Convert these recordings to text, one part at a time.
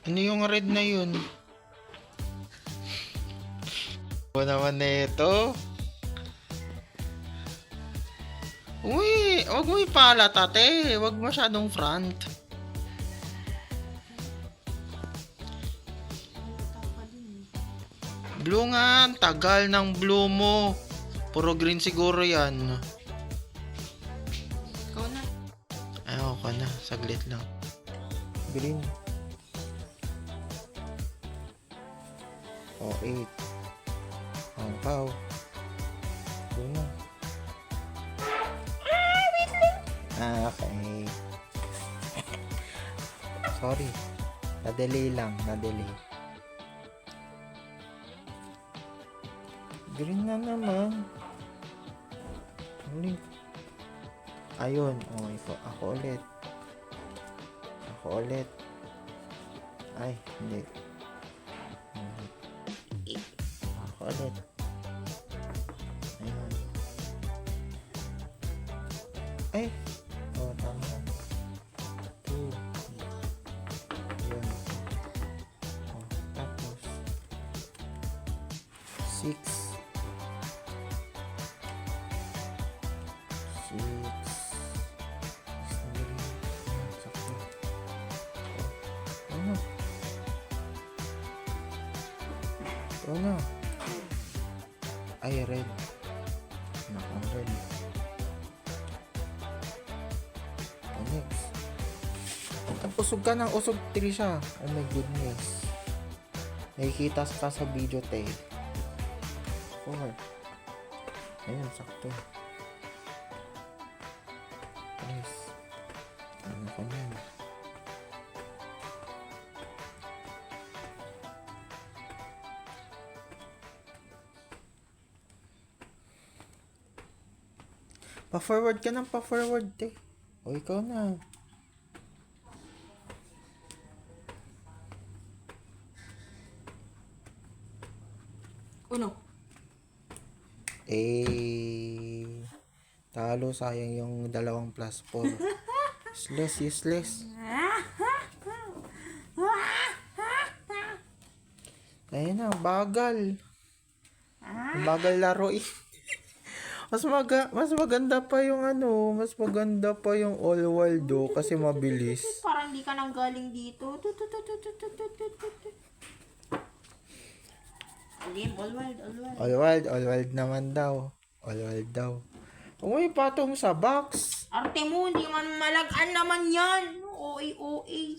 Ano yung red na yun? O naman na ito. Uy, wag mo ipalat ate. Wag masyadong front. Blue nga, tagal ng blue mo. Puro green siguro yan. Ikaw na. Ay, okay na. Saglit lang. Green. Oh, 8. Ang pao. Blue na. Okay. Sorry. Na-delay lang. Na-delay. Green na naman. Ulit. Ayun. Oh, ako ulit. Ako ulit. Ay, hindi. Ako ulit. Ayun. Ay. Oh, tama. 2. Ayun. Oh, tapos 6. 6. Sakto. Ano? Ano? Ay, red. Nakang red. Next. Usog ka ng usog, Trisha. Oh my goodness. Nakikita ka sa video, te. 4. Ayun, sakto. Yes. Ano ka yan? Pa-forward ka ng pa-forward, te. O, ikaw na. Uno. Talo, sayang yung 2 plus 4. Useless. Ayun na, bagal. Bagal laro eh. Mas maganda pa yung mas maganda pa yung All Waldo kasi mabilis. Parang di ka nang galing dito. Alim, all wild. All Wild naman daw. All Wild daw. Uy, patong sa box. Arte mo, hindi man malagaan naman yan. OA.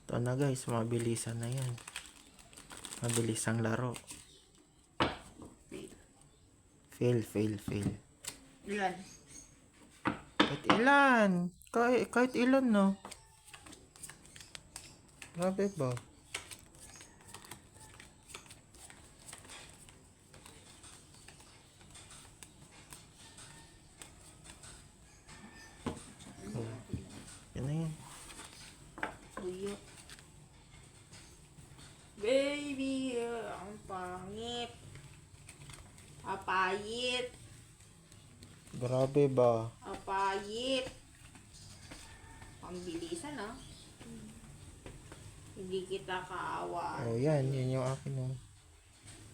Ito na guys, mabilisan na yan. Mabilis ang laro. Fail. Ilan? Kahit ilan, no? Grabe ba? Yan na yan. Buyo. Baby, ang pangit. Apayit. Grabe ba? Apayit. Pambilisan ah. Hindi kita kaawaan. Oh, yan yung akin, no.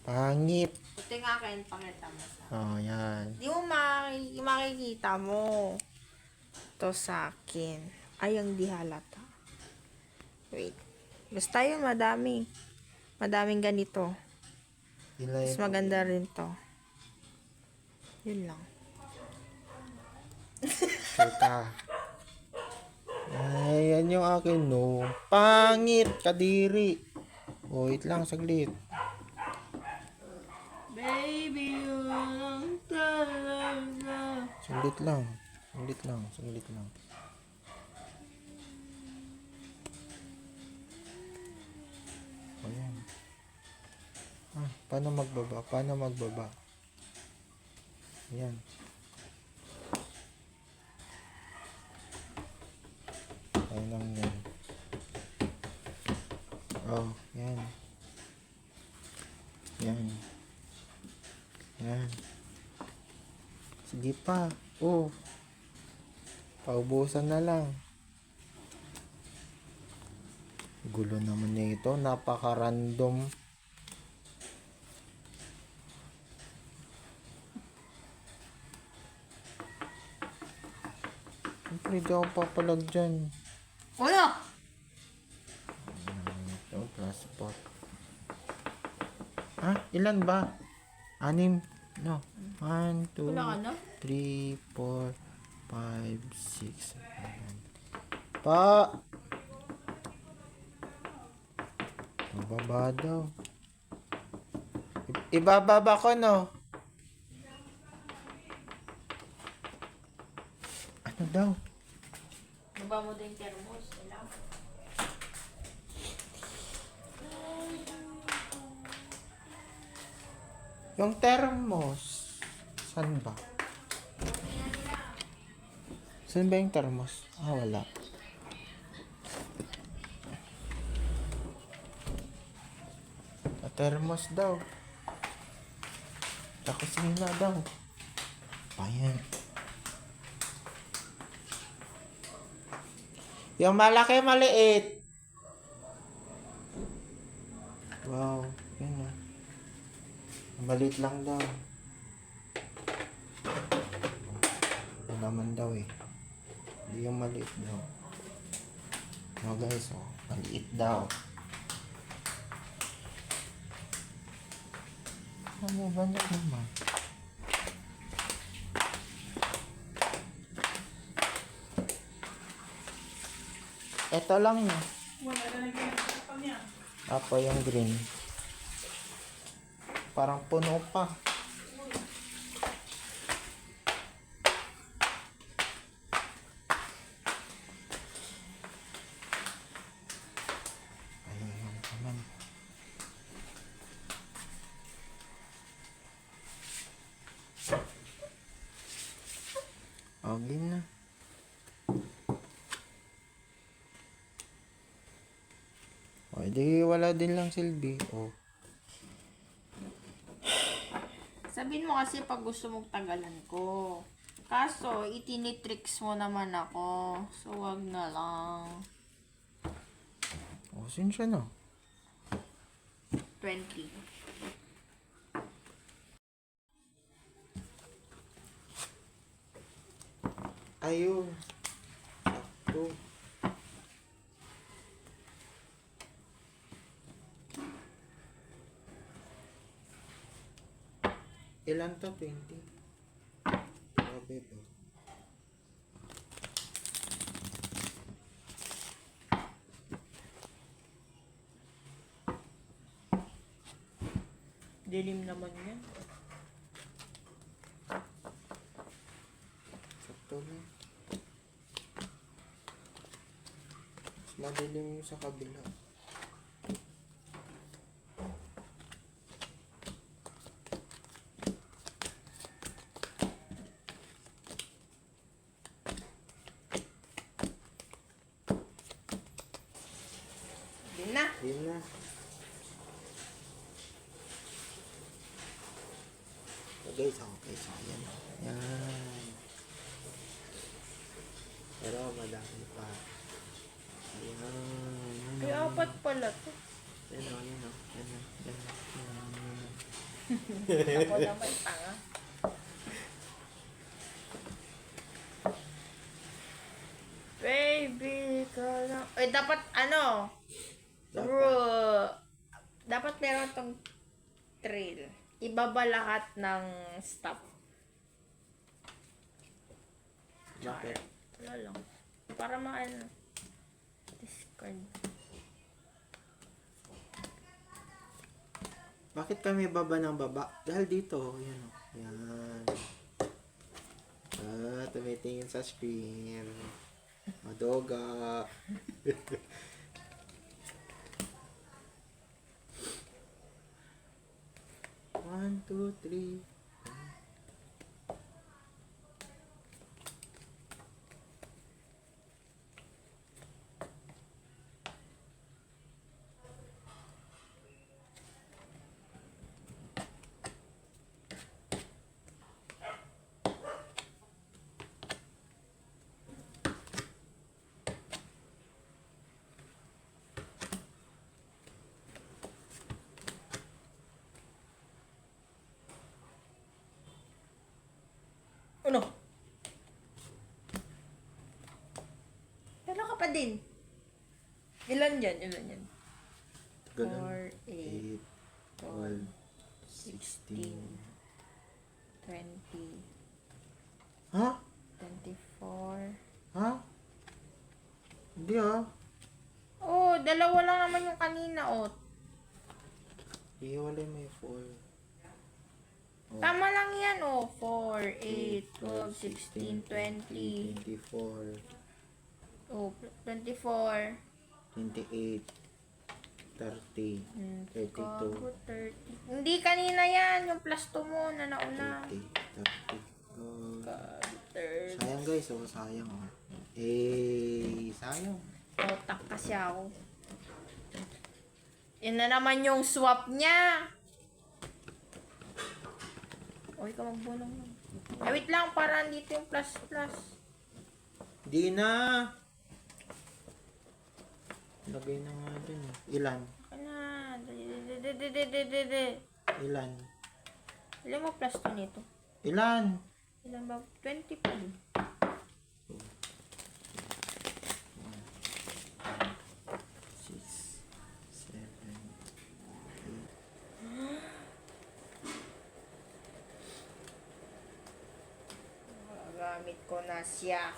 Pangit. Ito yung akin, pakita mo sa. Oh, yan. Di mo makikita mo. Ito sa akin. Ay, ang di halata. Wait. Basta yun, madami. Madaming ganito. Mas maganda rin to. Yun lang. Sure ka. Ay, yan yung akin, no. Pangit, kadiri. Oh, wait lang, saglit. Baby, yung talaga. Saglit lang. O, yan. Paano magbaba? Yan. Ayun lang yan. Oh, yan. Yan. Sige pa. Oh. Paubusan na lang. Gulo naman nito. Napaka-random. Siyempre, di ako papalag dyan. Wala! Ito, plus 4. Ah, ilan ba? 6. No. 1, 2, Wala ka na? 3, 4, 5, 6, 7. Pa! Mababa daw. Ibababa ko, no? Ano daw? Baba mo din yung thermos. Wala. Yung thermos. Saan ba? Saan ba yung thermos? Ah, wala. Thermos daw. Sa kusina daw. Ayan. Yung malaki, maliit. Wow. Yan o. Maliit lang daw. Ito naman daw eh. Hindi yung maliit daw. No guys, oh. Maliit daw. Ano ba na naman? Ito lang na. Apo yung green. Parang puno pa. Ayun naman. Okay na. O, di wala din lang silbi. O. Sabihin mo kasi pag gusto mong tagalan ko. Kaso, itinitricks mo naman ako. So, wag na lang. O, siya na. 20. Ayun. Sakto. Ilan to? 20? Grabe ba? Dilim naman yan. Sakto lang. Mas madilim yung sa kabila. Hindi na. Yun na. Okay, so yan. Yan. Pero madami pa. Ayan. Ay, apat pala to. Yan o, yan o. Yan o, yan o. Ako naman, tanga. Baby, ka lang. Ay, dapat ano? Dapat meron tong trail. Ibaba lahat ng stop. Bakit? Wala lang. Para maano. Discard. Bakit kami baba ng baba? Dahil dito, yan o. Yan. Tumitingin sa screen. Madoga. One, two, three. pa din. Ilan yan? Ganun. 4, 8, 8, 12, 16, 20, Ha? 24. Ha? Hindi ah. Oh, dalawa lang naman yung kanina, oh. Ihiwalay mo yung 4. Tama lang yan, oh. 4, 8, 12, 16, 20. 24, Oh, 24. 28, 30, 32, Gago, 30. Hindi kanina yan, yung plus 2 mo na nauna. 30, 30. Gago, 30. Sayang guys, oh, sayang oh. Sayang. Otak kasi ako. Yan na naman yung swap niya. Uy, ka magbunong lang. Ay, wait lang, para andito yung plus. Di na. Lagay na nga dun. Ilan? Kana. Ilan? Ilan mo plus 2 nito? Ilan? Ilan ba? 20 pa din. 6, 7, 8. Gamit ko na siya.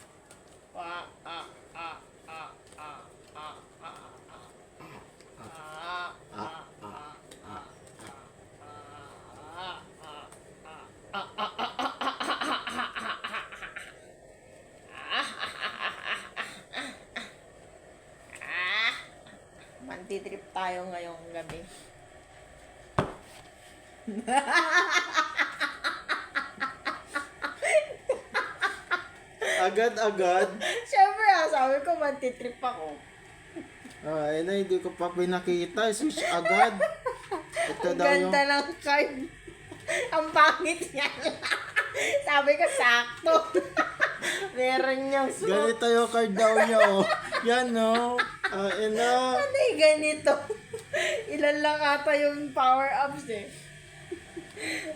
Mantitrip tayo ngayong gabi. Agad-agad. Siyempre, sabi ko mantitrip ako. Ay na, hindi ko pa pinakita. Switch agad. Ito Ang daw yung... ganda ng card. Ang pangit niya. Sabi ko, sakto. Meron niyang swap. Ganito yung card daw niya, oh. Yan, no. Ay na. Ano yung ganito? Ilan lang ata yung power-ups eh.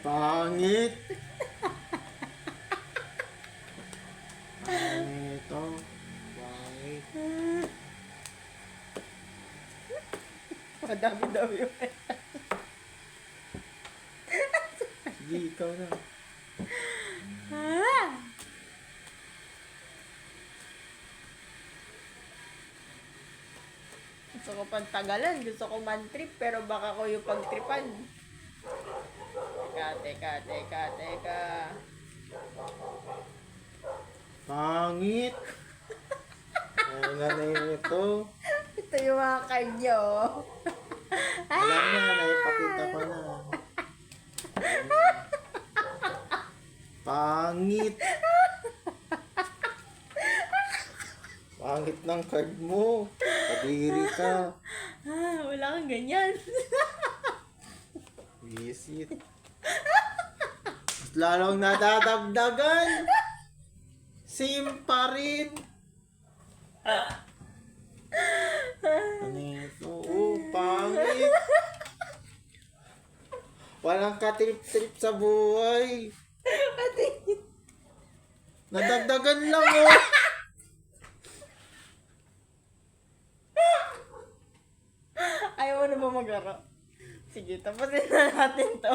Pangit. Pangit, oh. Pangit. Madami-dami yung Sige, ikaw na. Gusto ko pang tagalan. Gusto ko man-trip. Pero baka ko yung pag-tripan. Teka. Pangit. Ay nga na yun ito. Ito yung mga card niyo. Alam na, naipakita ko na. Pangit. Pangit ng card mo. Kadiri ka. Wala kang ganyan. Visit. Mas lalong nadadagdagan. Same pa rin. Ano ito? Oh, pangit. Walang katrip-trip sa buhay. Nadagdagan lang, oh. Ayaw mo na ba maglaro? Sige, tapusin na natin to.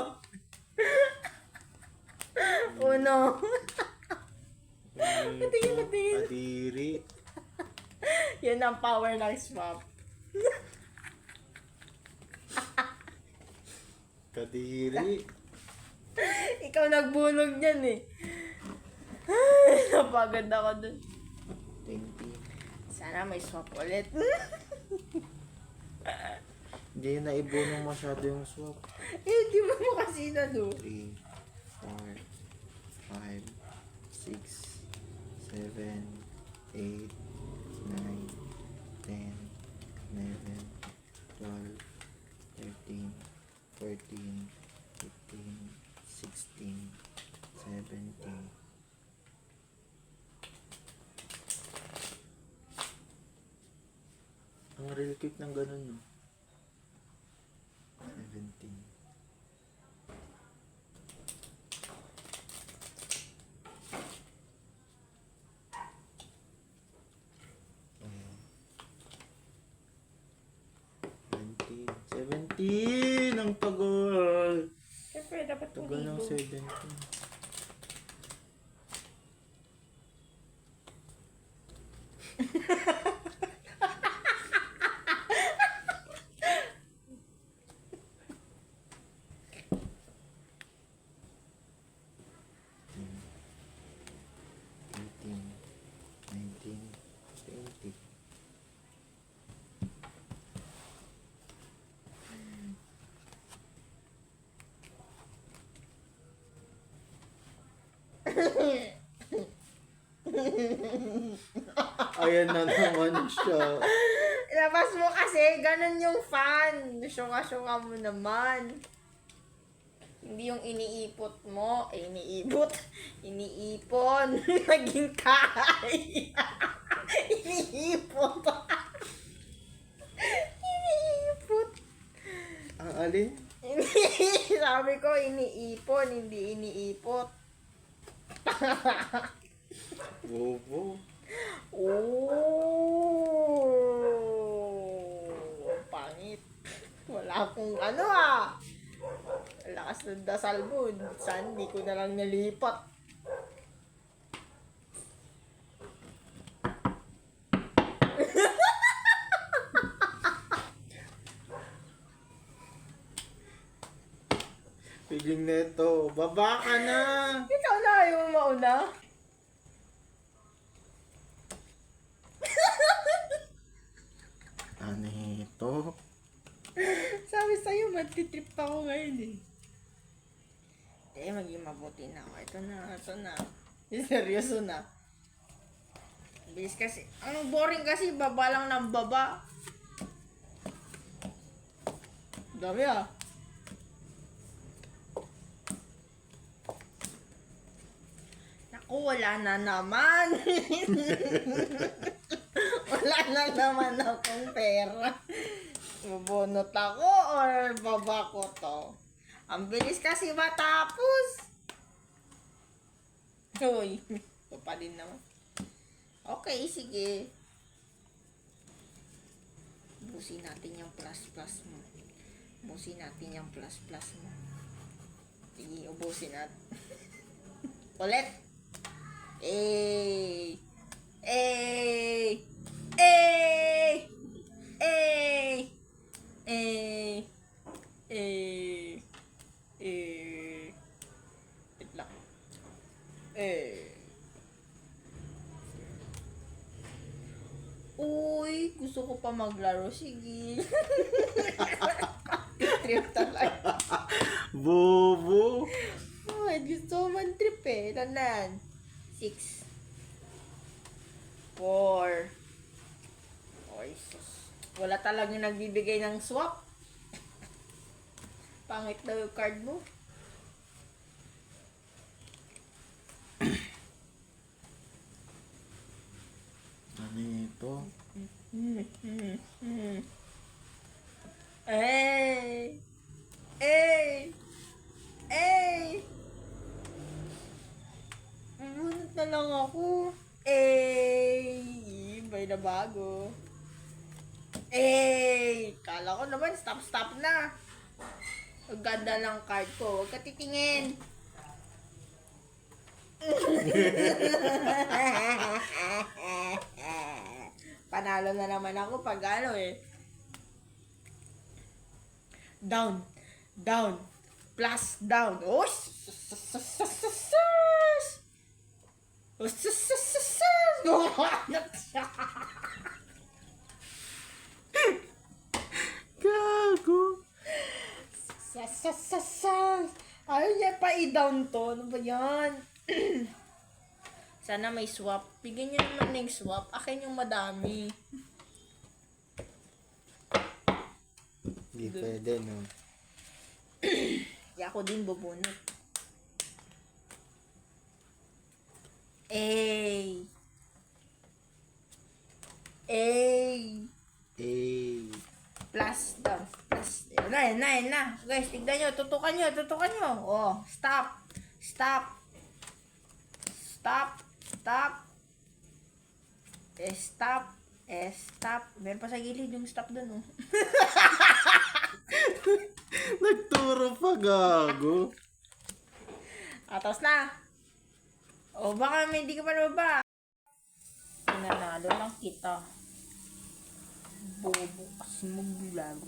Uno. Patingin. Kadiri. Yun ang power ng swap. Kadiri. Ikaw nagbunog niyan eh. Ay, napagod ako dun. 20. Sana may swap ulit. Hindi na ibunong masyado yung swap. Di ba mo kasi na do? 3, 4, 5, 6, 7, 8, 9, 10, 11, 12, 13, 14, 15, 16, 17. Ang real quick ng ganun, no? 17. Ang tagal. Siyempre, dapat Tagal ng tumibo. 17. Eighteen, 19, 20. Ayan na naman siya. Labas mo kasi, ganun yung fan. Syuka-syuka mo naman. Hindi yung iniipot mo. Iniipot. Iniipon. Naging kay. Iniipot. Iniipot. Ang alin? Sabi ko, iniipon, hindi iniipot. Bobo. Oh, pangit. Wala akong ano ah. Lakas ng dasal mo. Saan di ko na lang nalipat. Piling neto. Baba ka na. Ikaw na ayaw mo mauna. Ano ito? Sabi sa'yo, magtitrip ako ngayon eh. Maging mabuti na ako. Ito na. Seryoso na. Bilis kasi. Ang boring kasi, baba lang ng baba. Dami ah. Naku, wala na naman. Wala na naman akong pera. Bubunot ako or baba ko to? Ang bilis kasi matapos. Uy, ito pa din naman. Okay, sige. Busin natin yung plus-plus mo. Ubusin natin yung plus-plus mo. Sige, ubusin natin. Ulit. Eh. Eh. Eh. Eh. Eh. Eh. Eh. Wait lang. Eh. Uy, gusto ko pa maglaro. Sige. Trip talaga. Bobo. Ay, gusto ko man-trip eh. Tanan. 6. 4. Oy, sus. Wala talagang nagbibigay ng swap. Pangit daw yung card mo. Ano ito? Hey! Hey! Hey! Bunot na lang ako. May na bago. Kala ko naman, stop na. Ang ganda ng card ko. Huwag ka titingin. Panalo na naman ako pag ano eh. Down. Down. Plus down. Oh! Gago. Ayaw niya pa i-down to. Ano ba yan? Sana may swap. Bigyan niyo naman ng swap. Akin yung madami. Hindi pwede, no? Kaya ako din bubunot. Plus down. Plus. Yan na. Guys, tignan nyo. Tutukan nyo. Oh, stop. Stop. Stop. Meron pa sa gilid yung stop dun, oh. gago. Tapos na. O baka may hindi ka pa nababa. Nanalo lang kita. Bobo kasi maglaro.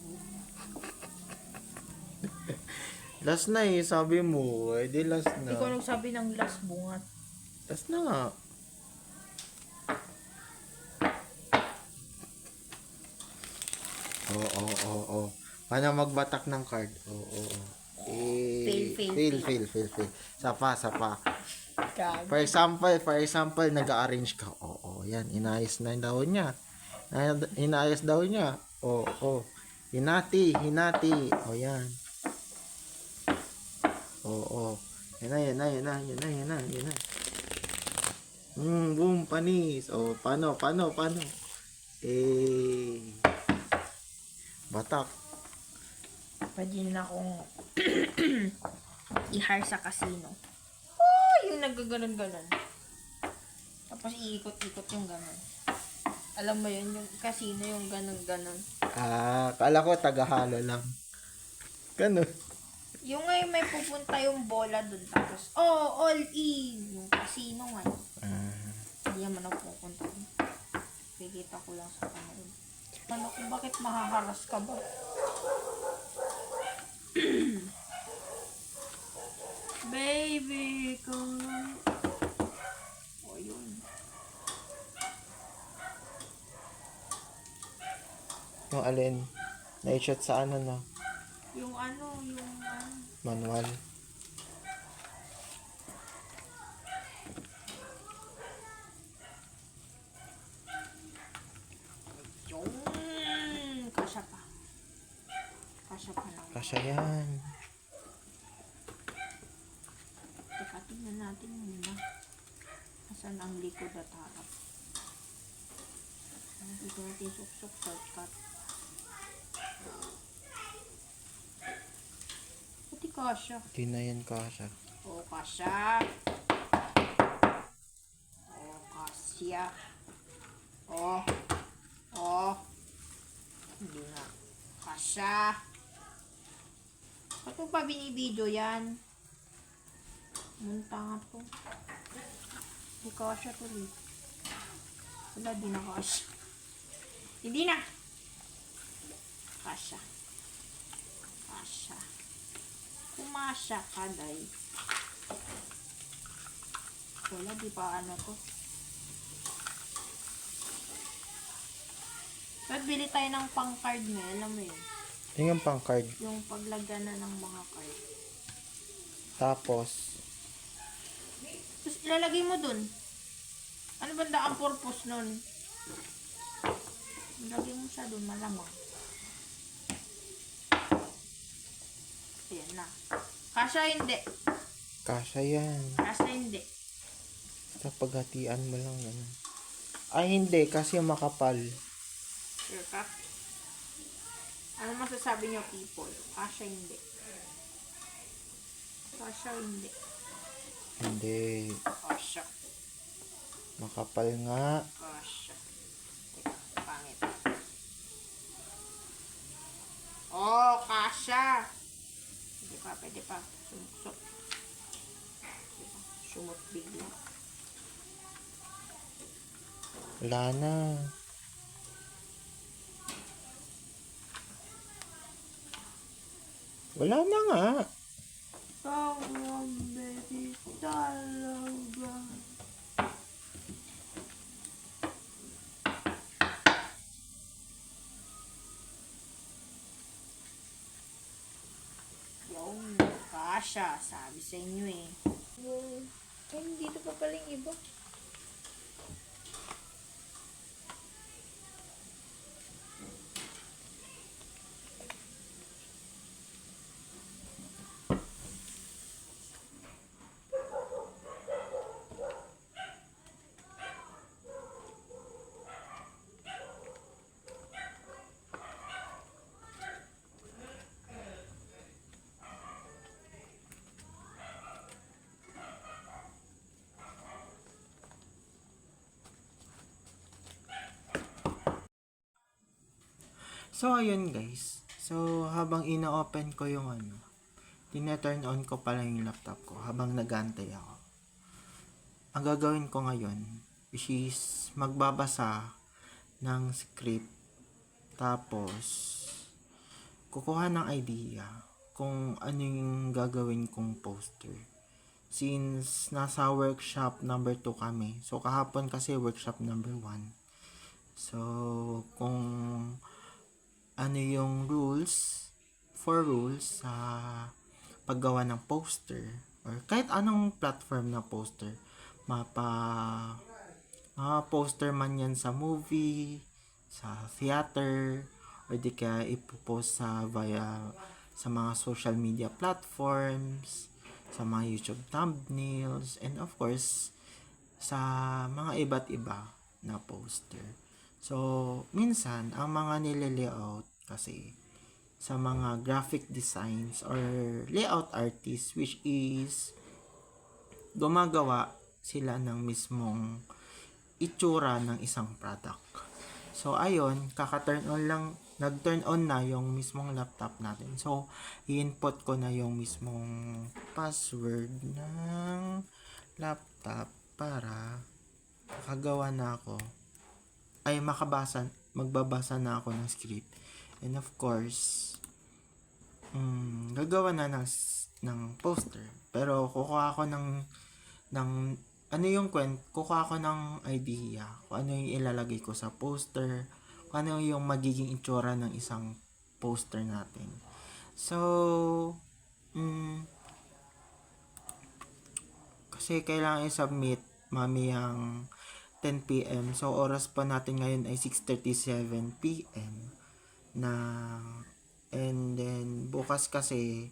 Last na eh, sabi mo. Eh, di last na. Ikaw nagsabi ng last bungat. Last na nga. Oo. Paano magbatak ng card? Oo. Fail. Sapa. Gag. For example, nag-arrange ka. Oo, yan. Inayos na daw niya. Inayos daw niya. Oo. Hinati. O, yan. Oo. Yan na. Boom, panis. O, paano? Batak. Pwede na akong i-hire sa casino. Oh, yung naggaganon-ganon. Tapos iikot-ikot yung ganon. Alam mo yun, yung casino yung ganon-ganon. Kala ko tagahalo lang. Ganun. Yung ngayon may pupunta yung bola dun. Tapos, all in. Yung casino ngayon. Hindi naman ako pupunta dun. Pigita ko lang sa panood. Ano kung bakit mahaharas ka ba? Baby, come. O, yun. Yung alin? Na-shot sa ano na? Yung Manual. yung kasya pa. Kasya pa lang. Kasya yan. Teka, tingnan natin muna. Asan ang likod at harap? Dito natin suksok, shortcut. Pati kasya. Di na yan kasya. O, kasya. O, kasya. O. Hindi nga. Kasya. Ba't mo pa binibidyo yan? Munta nga to. Hindi kasya tuloy. Wala, di na kasya. Hindi na. Kasya. Kumasya ka, day. Wala, di pa ano to. Ba't bili tayo ng pang-card na? Alam mo yun? Yung pang card. Yung paglagyan na ng mga card. Tapos, Tapos ilalagay mo dun. Ano ba ang purpose nun? Ilagay mo siya dun, malamang. Ayan na. Kasya hindi. kasya yan. Kasya hindi. Sa paghatian mo lang ganun. Ay, hindi. Kasi makapal. Sure ka? Ano masasabi niyo, people? Kasya hindi. Kasya hindi. Hindi. Kasya. Makapal nga. Kasya. Teka, pangit. Oh, kasya. Pwede pa. Sumuksok. Diba? Sumot bigla. Wala na. Wala na nga. Tawag, baby, talaga. Yung kasha, sabi sa inyo eh. Ay, dito pa pala yung iba. So, ayun guys. So, habang ina-open ko yung ano, Tina-turn on ko pala yung laptop ko habang nag-aantay ako. Ang gagawin ko ngayon, which is magbabasa ng script. Tapos, kukuha ng idea kung ano yung gagawin kong poster. Since nasa workshop number 2 kami. So, kahapon kasi workshop number 1. So, kung ano yung rules, 4 rules sa paggawa ng poster or kahit anong platform na poster, poster man yan sa movie, sa theater, or di kaya ipopost sa mga social media platforms, sa mga YouTube thumbnails, and of course, sa mga iba't iba na poster. So, minsan, ang mga nile-layout kasi sa mga graphic designs or layout artists, which is gumagawa sila ng mismong itsura ng isang product. So, ayun, nag-turn on na yung mismong laptop natin. So, i-input ko na yung mismong password ng laptop para makagawa na ako magbabasa na ako ng script. And of course, gagawa na ng poster. Pero kukuha ako kukuha ako ng idea kung ano yung ilalagay ko sa poster, kung ano yung magiging itsura ng isang poster natin. So, kasi kailangan i-submit mamayang 10 p.m. So, oras pa natin ngayon ay 6:37 p.m. And then, bukas kasi,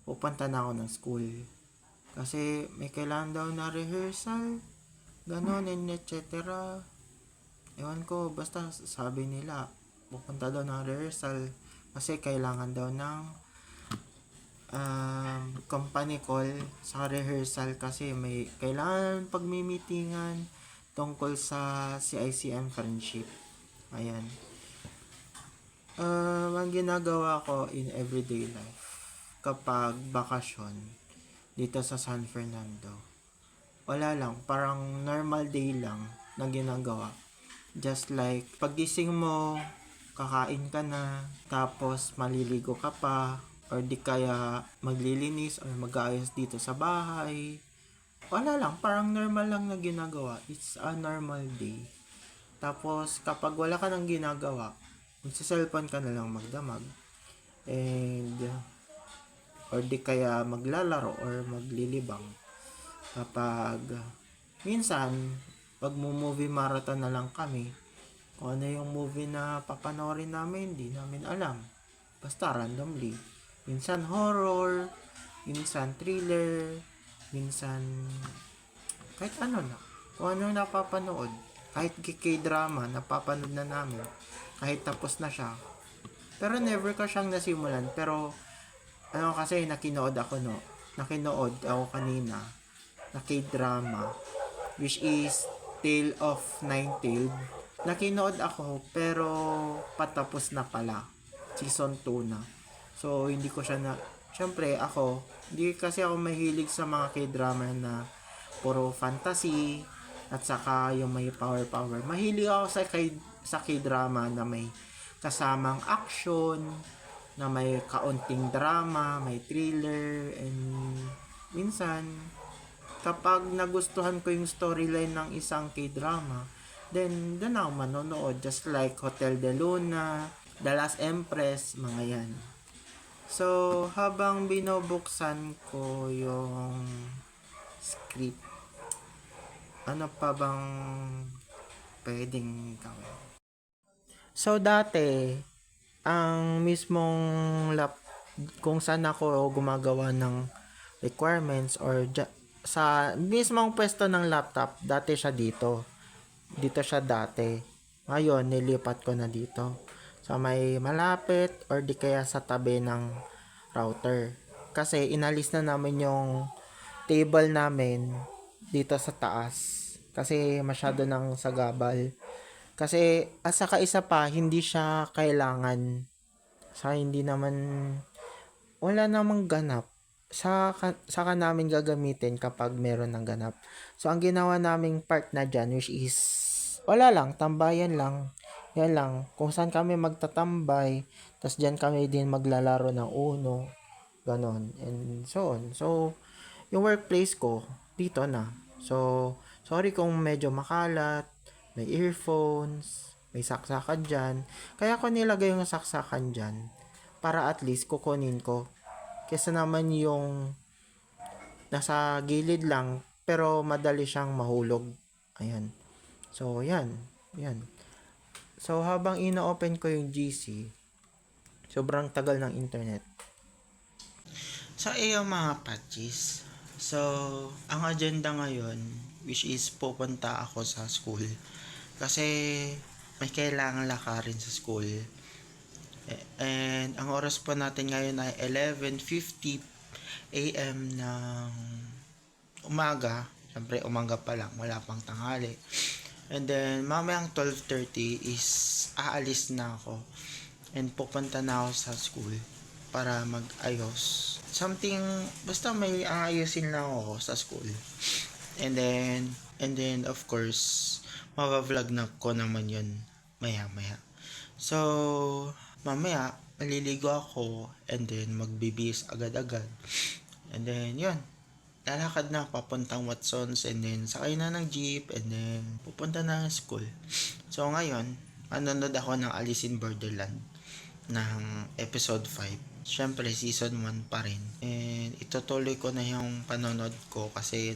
pupunta na ako ng school. Kasi, may kailangan daw na rehearsal, ganon, and etc. Ewan ko, basta sabi nila, pupunta daw ng rehearsal. Kasi, kailangan daw ng company call sa rehearsal kasi may kailangan pagmi-meetingan tungkol sa CICM friendship. Ayan. Ang ginagawa ko in everyday life kapag bakasyon dito sa San Fernando, wala lang, parang normal day lang na ginagawa. Just like, pagising mo, kakain ka na, tapos maliligo ka pa, or di kaya maglilinis or mag-aayos dito sa bahay. Wala lang, parang normal lang na ginagawa. It's a normal day. Tapos, kapag wala ka nang ginagawa, magsa-cellphone ka na lang magdamag. And, or di kaya maglalaro or maglilibang. Kapag, minsan, pag movie marathon na lang kami, kung ano yung movie na papanoorin namin, hindi namin alam. Basta randomly. Minsan horror, minsan thriller, minsan kahit ano na, kung ano napapanood, kahit K-drama napapanood na namin kahit tapos na siya, pero never ko siyang nasimulan. Pero kasi nakinood ako kanina na K-drama, which is Tale of Nine-Tailed. Nakinood ako pero patapos na pala, season 2 na. So hindi ko siya syempre hindi kasi ako mahilig sa mga K-drama na puro fantasy at saka yung may power. Mahilig ako sa K-drama na may kasamang action, na may kaunting drama, may thriller, and minsan kapag nagustuhan ko yung storyline ng isang K-drama, then doon ako manonood, just like Hotel de Luna, The Last Empress, mga yan. So, habang binubuksan ko yung script, ano pa bang pwedeng gawin? So, dati, ang mismong kung saan ako gumagawa ng requirements or sa mismong pwesto ng laptop, dati siya dito. Dito siya dati. Ngayon, nilipat ko na dito. Sa may malapit or di kaya sa tabi ng router. Kasi inalis na namin yung table namin dito sa taas. Kasi masyado nang sagabal. Kasi saka isa pa, hindi siya kailangan. Sa hindi naman, wala namang ganap saka namin gagamitin kapag meron ng ganap. So, ang ginawa naming part na dyan, which is, wala lang, tambayan lang. Yan lang. Kung saan kami magtatambay, tas dyan kami din maglalaro ng Uno. Ganon. And so on. So, yung workplace ko, dito na. So, sorry kung medyo makalat, may earphones, may saksakan dyan. Kaya ko nilagay yung saksakan dyan para at least kukunin ko. Kesa naman yung nasa gilid lang pero madali siyang mahulog. Ayan. So, yan. Yan. So, habang ina-open ko yung GC, sobrang tagal ng internet. So, ayun mga patches. So, ang agenda ngayon, which is pupunta ako sa school. Kasi, may kailangan lakarin sa school. And, ang oras po natin ngayon ay 11:50 AM ng umaga. Siyempre, umaga pa lang. Wala pang tanghali. And then, mamayang 12:30 is aalis na ako. And pupunta na ako sa school para mag-ayos. Something, basta may aayusin lang ako sa school. And then of course, mava-vlog na ko naman yun maya-maya. So, mamaya, maliligo ako and then magbibihis agad-agad. And then, yun. Lalakad na papuntang Watsons and then sakay na ng jeep and then pupunta na ng school. So, ngayon, manonood ako ng Alice in Borderland ng episode 5. Siyempre, season 1 pa rin. And itutuloy ko na yung panonood ko kasi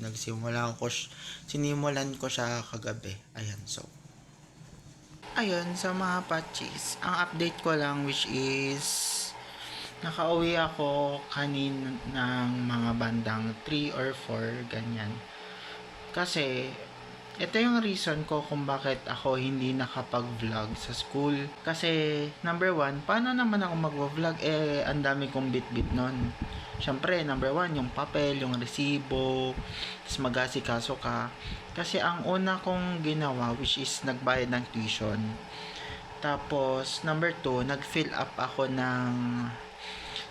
sinimulan ko siya kagabi. Ayan, so. Ayun, sa mga patches, ang update ko lang which is nakauwi ako kanin ng mga bandang 3 or 4, ganyan. Kasi, ito yung reason ko kung bakit ako hindi nakapag-vlog sa school. Kasi, number 1, paano naman ako mag-vlog? Ang dami kong bit-bit nun. Siyempre, number 1, yung papel, yung resibo, tapos mag-asikaso ka. Kasi, ang una kong ginawa, which is nagbayad ng tuition. Tapos, number 2, nag-fill up ako ng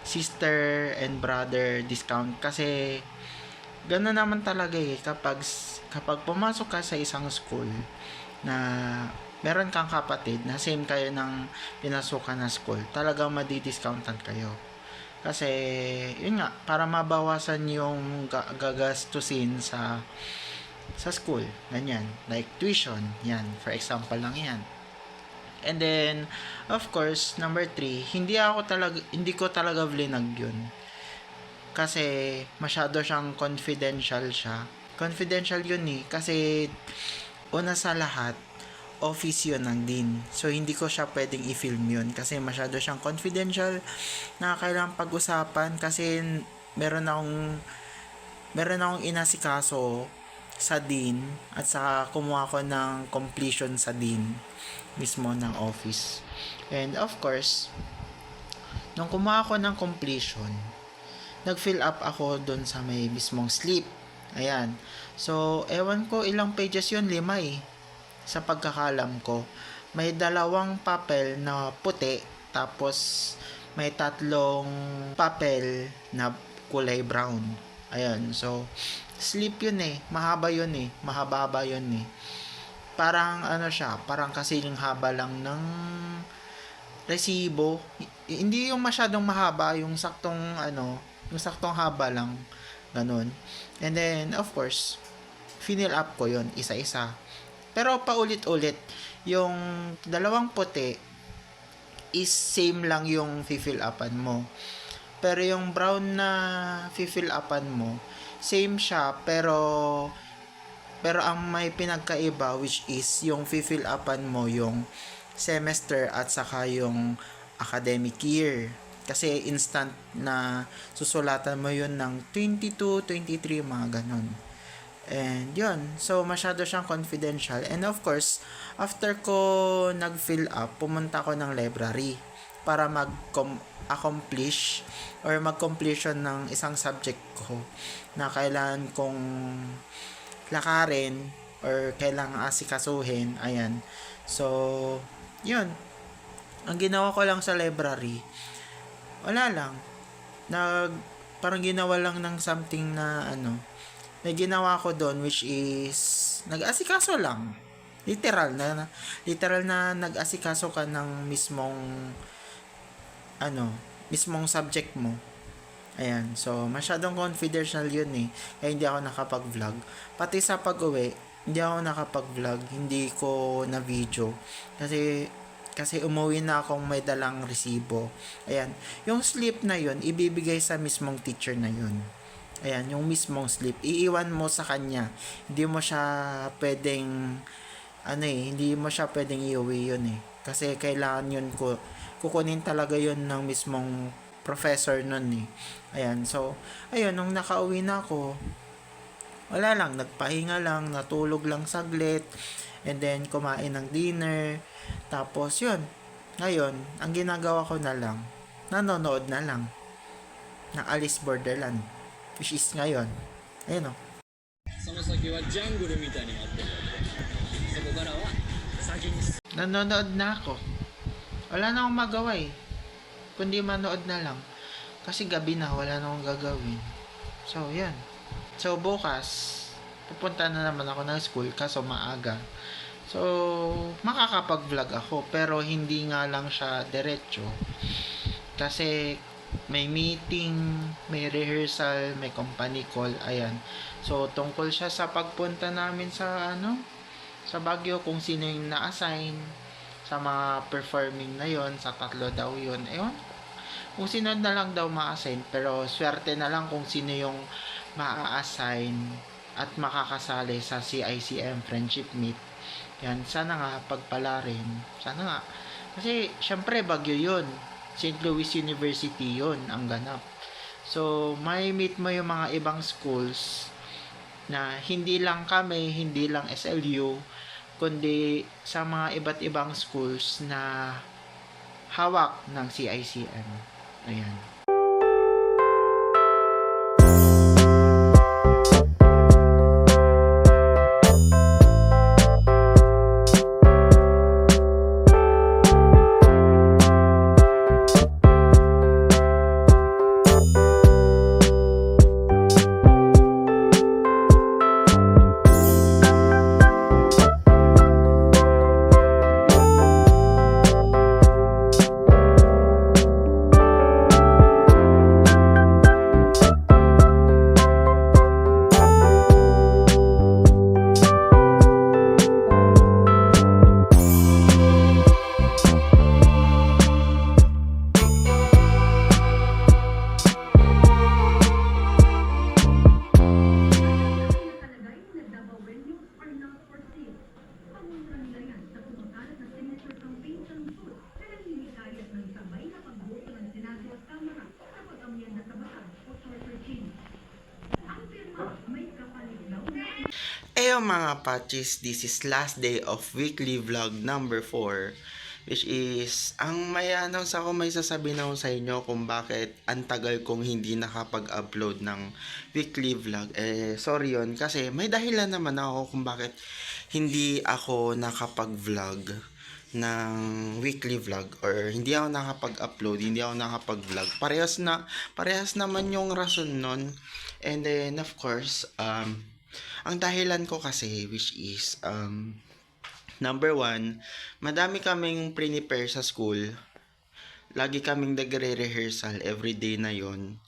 sister and brother discount. Kasi, gano'n naman talaga kapag pumasok ka sa isang school na meron kang kapatid na same kayo ng pinasukan na school, talagang madi-discountan kayo. Kasi, yun nga, para mabawasan yung gagastusin sa school. Ganyan. Like tuition. Yan. For example lang yan. And then, of course, number 3, hindi ko talaga vlinag yun. Kasi, masyado siyang confidential siya. Confidential yun kasi una sa lahat, office yun ng dean. So, hindi ko siya pwedeng i-film yun kasi masyado siyang confidential na kailangang pag-usapan kasi meron akong inasikaso sa dean at saka kumuha ko ng completion sa dean mismo ng office. And of course, nung kumuha ko ng completion, nag-fill up ako doon sa may mismong slip. Ayan. So, ewan ko ilang pages yun, 5 sa pagkakalam ko. May 2 papel na puti, tapos may 3 papel na kulay brown. Ayan. So, slip yun mahaba yun mahaba-haba yun Parang parang kasing haba lang ng resibo. Hindi yung masyadong mahaba, yung saktong haba lang. Ganun. And then, of course, fill up ko yon isa-isa. Pero paulit-ulit, yung 2 puti is same lang yung fill upan mo. Pero yung brown na fill upan mo, same siya, pero ang may pinagkaiba which is yung fill upan mo yung semester at saka yung academic year. Kasi instant na susulatan mo yun ng 22, 23, mga ganon. And yun, so masyado siyang confidential. And of course, after ko nag-fill up, pumunta ko ng library para mag-accomplish or mag-completion ng isang subject ko na kailangan kong lakarin or kailangan asikasuhin. Ayan. So, yun. Ang ginawa ko lang sa library, wala lang. parang ginawa lang ng something na ano, may ginawa ko doon which is nag-asikaso lang. Literal na nag-asikaso ka ng mismong subject mo. Ayan, so masyadong confidential yun eh. Kaya hindi ako nakapag-vlog. Pati sa pag-uwi, hindi ako nakapag-vlog. Hindi ko na video. Kasi umuwi na akong may dalang resibo. Ayan, yung slip na yun, ibibigay sa mismong teacher na yun. Ayan, yung mismong slip, iiwan mo sa kanya. Hindi mo siya pwedeng, hindi mo siya pwedeng iuwi yun eh. Kasi kailangan yun kukunin talaga yun ng mismong professor nun eh. Ayan, so, ayun, nung nakauwi na ako, wala lang, nagpahinga lang, natulog lang saglit, and then kumain ng dinner, tapos yun, ngayon, ang ginagawa ko na lang, nanonood na lang, ng Alice Borderland, which is ngayon, ayun o. その先はジャングルみたいになってるそこからは先に Nanonood na ako. Wala na akong magawa eh. Kundi manood na lang. Kasi gabi na, wala na akong gagawin. So, yan. So, bukas, pupunta na naman ako ng school kaso maaga. So, makakapag-vlog ako pero hindi nga lang siya diretso. Kasi may meeting, may rehearsal, may company call, ayan. So, tungkol siya sa pagpunta namin sa sa Baguio, kung sino yung na-assign sa mga performing na yon, sa 3 daw yun. Ewan, kung sino na lang daw ma-assign, pero swerte na lang kung sino yung ma-assign at makakasali sa CICM Friendship Meet. Yan, sana nga pagpala rin. Sana nga. Kasi, syempre, Baguio yun. St. Louis University yun ang ganap. So, may meet mo yung mga ibang schools na hindi lang kami, hindi lang SLU, kundi sa mga iba't ibang schools na hawak ng CICM. Ayan. Eyo mga patches, this is last day of weekly vlog number 4, which is, ang may announce ako, may sasabihin ako sa inyo kung bakit ang tagal kong hindi nakapag-upload ng weekly vlog. Sorry yun, kasi may dahilan naman ako kung bakit hindi ako nakapag-vlog ng weekly vlog, or hindi ako nakapag-upload, hindi ako nakapag-vlog. Parehas naman yung rason nun. And then, of course, ang dahilan ko kasi, which is, number 1, madami kaming prepare sa school. Lagi kaming nagre-rehearsal everyday na yon.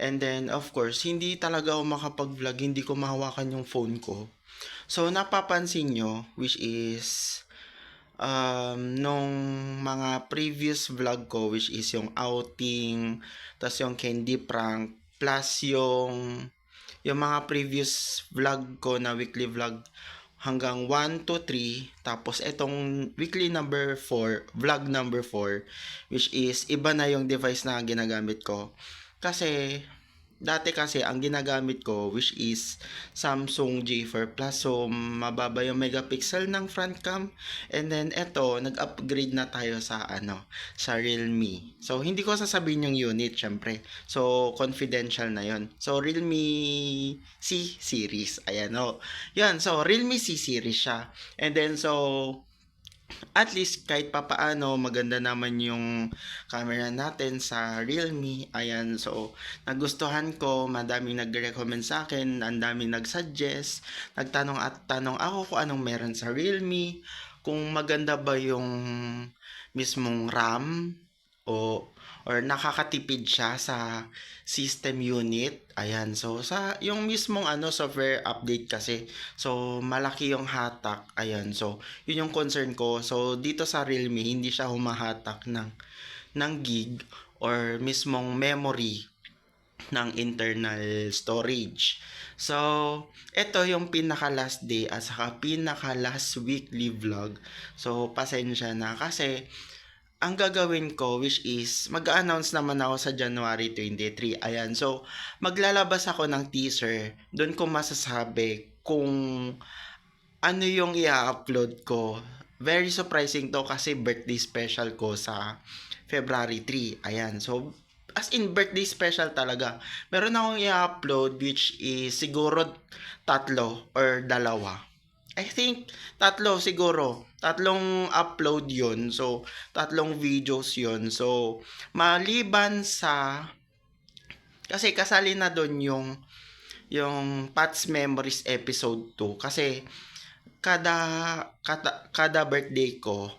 And then, of course, hindi talaga ako makapag-vlog, hindi ko mahawakan yung phone ko. So, napapansin nyo, which is, nung mga previous vlog ko, which is yung outing, tas yung candy prank, plus yung mga previous vlog ko na weekly vlog hanggang 1 to 3, tapos itong weekly number 4, vlog number 4, which is iba na yung device na ginagamit ko. Kasi dati kasi ang ginagamit ko, which is Samsung J4 Plus, so mababa yung megapixel ng front cam. And then eto, nag-upgrade na tayo sa sa Realme. So hindi ko sasabihin yung unit, syempre. So confidential na yon. So Realme C series, ayan o. Yan, so Realme C series siya. And then so at least kahit papaano maganda naman yung camera natin sa Realme. Ayan, so nagustuhan ko, madaming nag-recommend sa akin, ang daming nag-suggest, nagtanong at tanong ako kung anong meron sa Realme, kung maganda ba yung mismong RAM o or nakakatipid siya sa system unit. Ayan, so sa yung mismong software update kasi, so malaki yung hatak. Ayan, so yun yung concern ko. So dito sa Realme hindi siya humahatak ng gig or mismong memory ng internal storage. So ito yung pinaka last day at saka pinaka last weekly vlog. So pasensya na kasi ang gagawin ko, which is, mag-announce naman ako sa January 23. Ayan, so, maglalabas ako ng teaser. Doon ko masasabi kung ano yung i-upload ko. Very surprising to kasi birthday special ko sa February 3. Ayan, so, as in birthday special talaga. Meron akong i-upload which is siguro 3 or 2. I think tatlo siguro. 3 upload yun. So, 3 videos yun. So, maliban sa kasi kasali na doon yung Pat's Memories episode 2 kasi kada birthday ko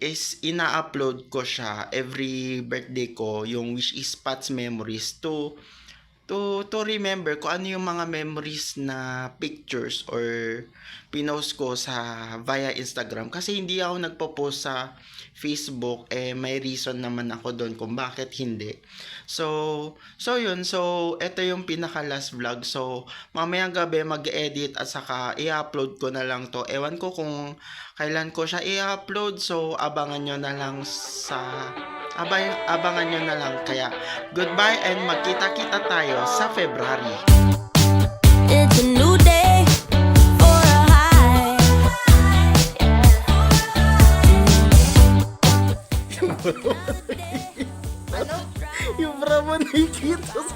is ina-upload ko siya every birthday ko, yung which is Pat's Memories to remember ko ano yung mga memories na pictures or pinost ko sa via Instagram kasi hindi ako nagpo-post sa Facebook, may reason naman ako doon kung bakit hindi. So yun, so ito yung pinaka last vlog. So mamayang gabi mag-edit at saka i-upload ko na lang to. Ewan ko kung kailan ko siya i-upload, so abangan nyo na lang abangan nyo na lang. Kaya goodbye and magkita-kita tayo sa February. It's a new day for a high. Ano? Yung bravo na yung kita sa